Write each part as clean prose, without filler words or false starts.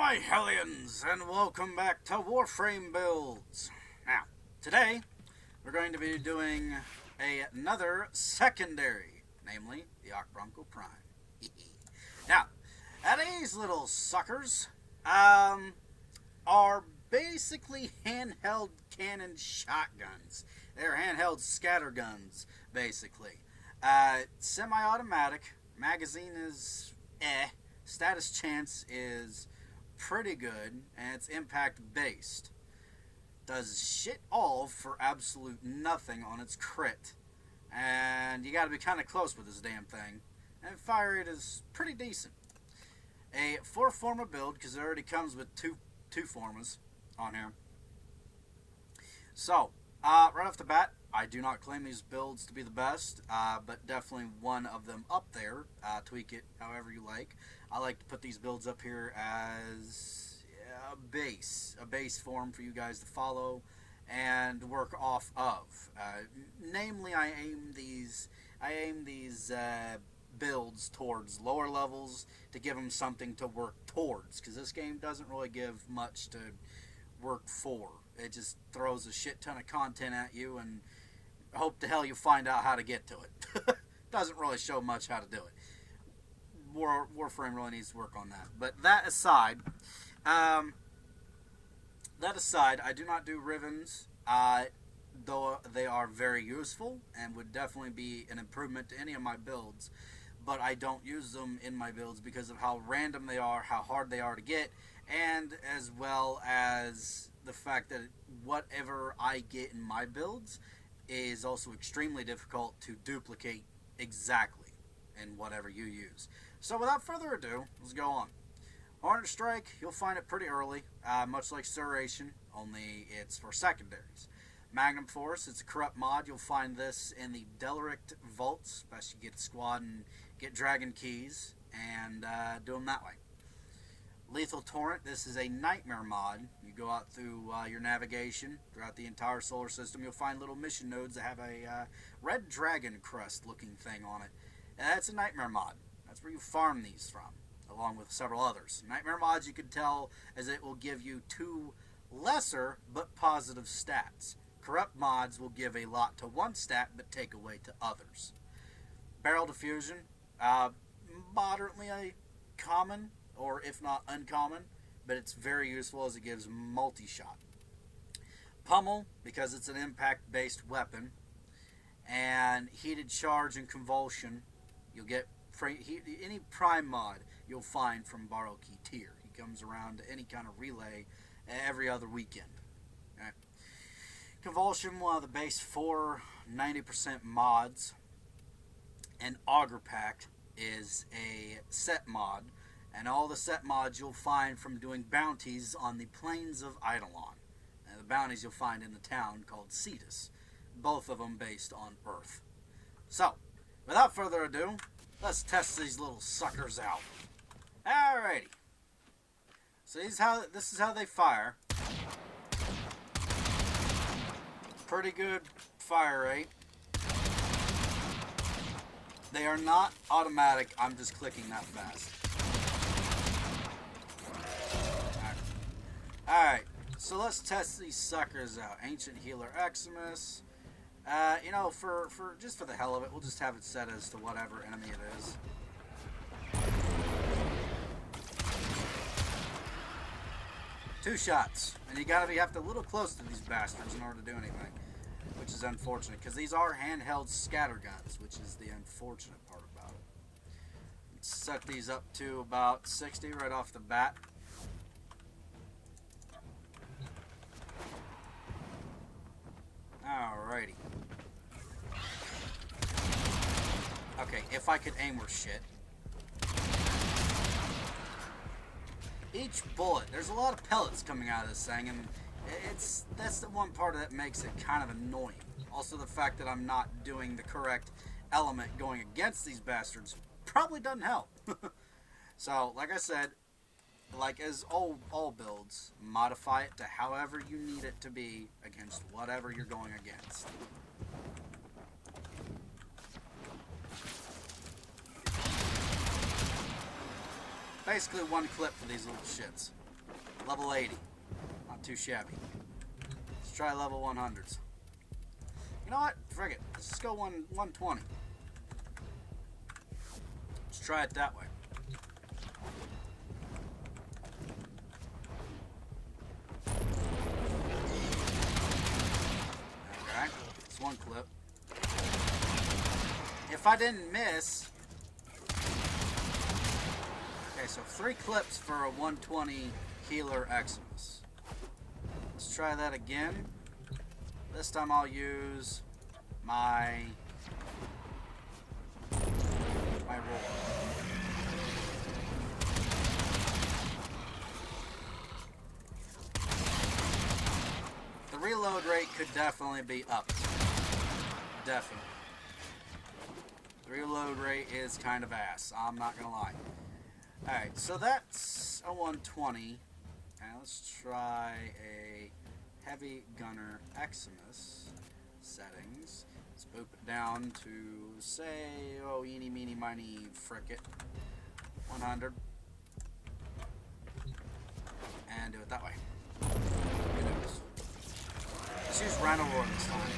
my Hellions, and welcome back to Warframe builds. Now, today, we're going to be doing another secondary, namely the Akbronco Prime. Now, these little suckers are basically handheld cannon shotguns. They're handheld scatterguns, basically. Semi-automatic, magazine is status chance is pretty good, and it's impact based. Does shit all for absolute nothing on its crit, and you gotta be kind of close with this damn thing, and fire rate is pretty decent. A 4-forma build, because it already comes with two formas on here. So, right off the bat, I do not claim these builds to be the best, but definitely one of them up there. Tweak it however you like. I like to put these builds up here as a base form for you guys to follow and work off of. Namely, I aim these builds towards lower levels to give them something to work towards, because this game doesn't really give much to work for. It just throws a shit ton of content at you and hope to hell you find out how to get to it. Doesn't really show much how to do it. Warframe really needs to work on that. But that aside, I do not do Rivens, though they are very useful and would definitely be an improvement to any of my builds. But I don't use them in my builds because of how random they are, how hard they are to get, and as well as the fact that whatever I get in my builds is also extremely difficult to duplicate exactly in whatever you use. So without further ado, let's go on. Hornet Strike, you'll find it pretty early, much like Serration, only it's for secondaries. Magnum Force, it's a corrupt mod. You'll find this in the Delirict Vaults, best you get squad and get Dragon Keys, and do them that way. Lethal Torrent, this is a nightmare mod. You go out through your navigation throughout the entire solar system. You'll find little mission nodes that have a red dragon crest looking thing on it. And that's a nightmare mod. That's where you farm these from, along with several others. Nightmare mods, you can tell, as it will give you 2 lesser but positive stats. Corrupt mods will give a lot to one stat but take away to others. Barrel Diffusion, moderately common, or if not uncommon, but it's very useful as it gives multi-shot. Pummel, because it's an impact-based weapon, and Heated Charge and Convulsion, you'll get any Prime mod you'll find from Borrow Key Tier. He comes around to any kind of relay every other weekend. Okay. Convulsion, one of the base 90% mods, and Augur Pact is a set mod, and all the set mods you'll find from doing bounties on the plains of Eidolon. And the bounties you'll find in the town called Cetus. Both of them based on Earth. So, without further ado, let's test these little suckers out. Alrighty. So this is how they fire. Pretty good fire rate. They are not automatic. I'm just clicking that fast. Alright, so let's test these suckers out. Ancient Healer Eximus. You know, for just for the hell of it, we'll just have it set as to whatever enemy it is. Two shots. And you have to be a little close to these bastards in order to do anything. Which is unfortunate, because these are handheld scatterguns, which is the unfortunate part about it. Let's set these up to about 60 right off the bat. Alrighty. Okay, if I could aim worth shit. Each bullet, there's a lot of pellets coming out of this thing, and that's the one part that makes it kind of annoying. Also, the fact that I'm not doing the correct element going against these bastards probably doesn't help. So, like I said, like as all builds, modify it to however you need it to be against whatever you're going against. Basically one clip for these little shits. Level 80. Not too shabby. Let's try level 100s. You know what? Frig it. Let's just go 120. Let's try it that way. Okay. It's one clip. If I didn't miss... Okay, so 3 clips for a 120 healer Eximus. Let's try that again. This time I'll use my roll. The reload rate could definitely be upped. Definitely. The reload rate is kind of ass. I'm not gonna lie. Alright, so that's a 120. And let's try a Heavy Gunner Eximus settings. Let's boop it down to, say, oh, eeny, meeny, miny, frick it. 100. And do it that way. Good news. Let's use Rhino Roar this time.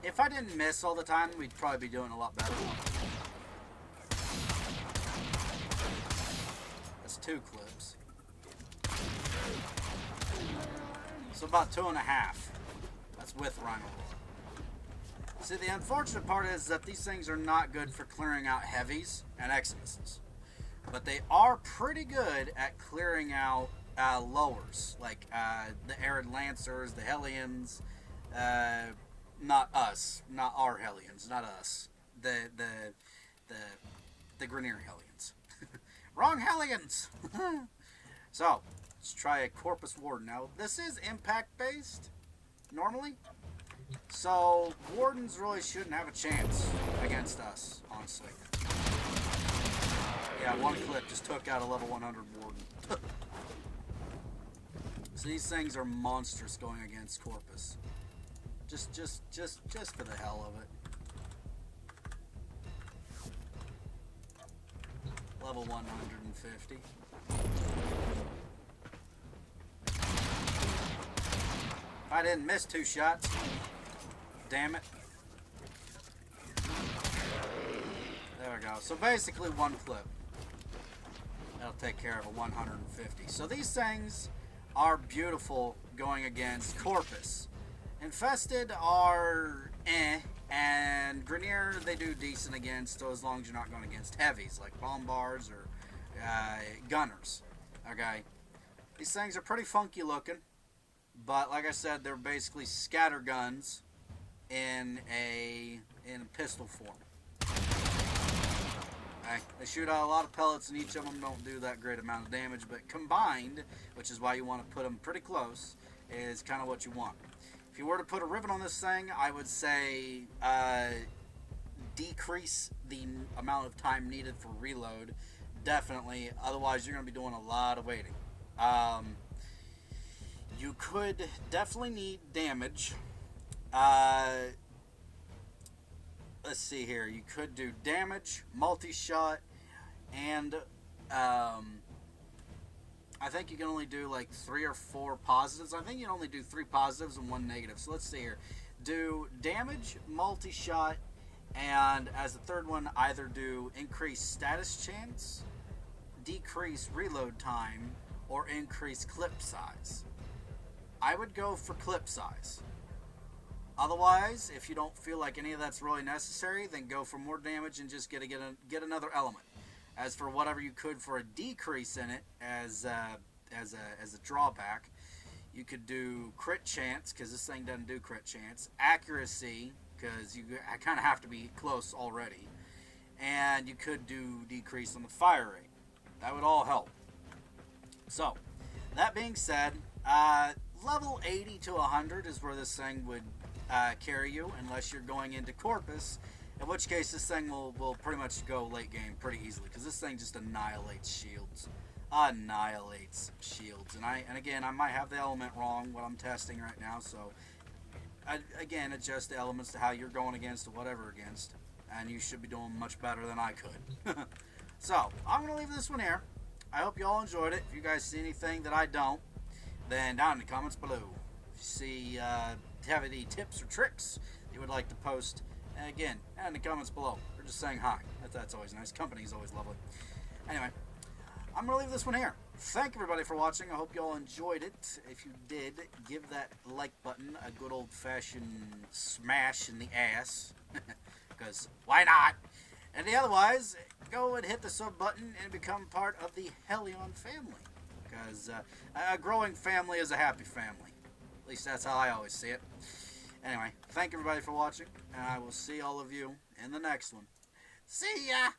If I didn't miss all the time, we'd probably be doing a lot better. That's 2 clips. So about 2.5. That's with Rhino Roar. See, the unfortunate part is that these things are not good for clearing out heavies and Eximuses. But they are pretty good at clearing out lowers, like the Arid Lancers, the Hellions, not us, not our Hellions, not us. The Grineer Hellions. Wrong Hellions! So, let's try a Corpus Warden. Now, this is impact based, normally. So, Wardens really shouldn't have a chance against us, honestly. Yeah, 1 clip just took out a level 100 Warden. So these things are monstrous going against Corpus. Just for the hell of it. Level 150. If I didn't miss 2 shots, damn it. There we go. So basically 1 clip. That'll take care of a 150. So these things are beautiful going against Corpus. Infested are and Grineer they do decent against, so as long as you're not going against heavies like bombars or gunners. Okay, these things are pretty funky looking, but like I said, they're basically scatterguns in a pistol form. Okay, they shoot out a lot of pellets, and each of them don't do that great amount of damage, but combined, which is why you want to put them pretty close, is kind of what you want. If you were to put a ribbon on this thing, I would say decrease the amount of time needed for reload. Definitely. Otherwise, you're going to be doing a lot of waiting. You could definitely need damage. Let's see here. You could do damage, multi-shot, and I think you can only do like 3 or 4 positives. I think you can only do 3 positives and 1 negative. So let's see here. Do damage, multi-shot, and as the third one, either do increase status chance, decrease reload time, or increase clip size. I would go for clip size. Otherwise, if you don't feel like any of that's really necessary, then go for more damage and just get another element. As for whatever you could for a decrease in it as a drawback, you could do crit chance, because this thing doesn't do crit chance, accuracy, because I kind of have to be close already, and you could do decrease on the fire rate. That would all help. So, that being said, level 80 to 100 is where this thing would carry you, unless you're going into Corpus, in which case this thing will pretty much go late game pretty easily, because this thing just annihilates shields. And again, I might have the element wrong, what I'm testing right now, so again, adjust the elements to how you're going against or whatever against. and you should be doing much better than I could. So, I'm going to leave this one here. I hope you all enjoyed it. If you guys see anything that I don't, then down in the comments below. If you see, have any tips or tricks you would like to post, again, down in the comments below. Or just saying hi. That's always nice. Company is always lovely. Anyway, I'm going to leave this one here. Thank everybody for watching. I hope you all enjoyed it. If you did, give that like button a good old-fashioned smash in the ass. Because why not? And otherwise, go and hit the sub button and become part of the Hellion family. Because a growing family is a happy family. At least that's how I always see it. Anyway, thank everybody for watching, and I will see all of you in the next one. See ya!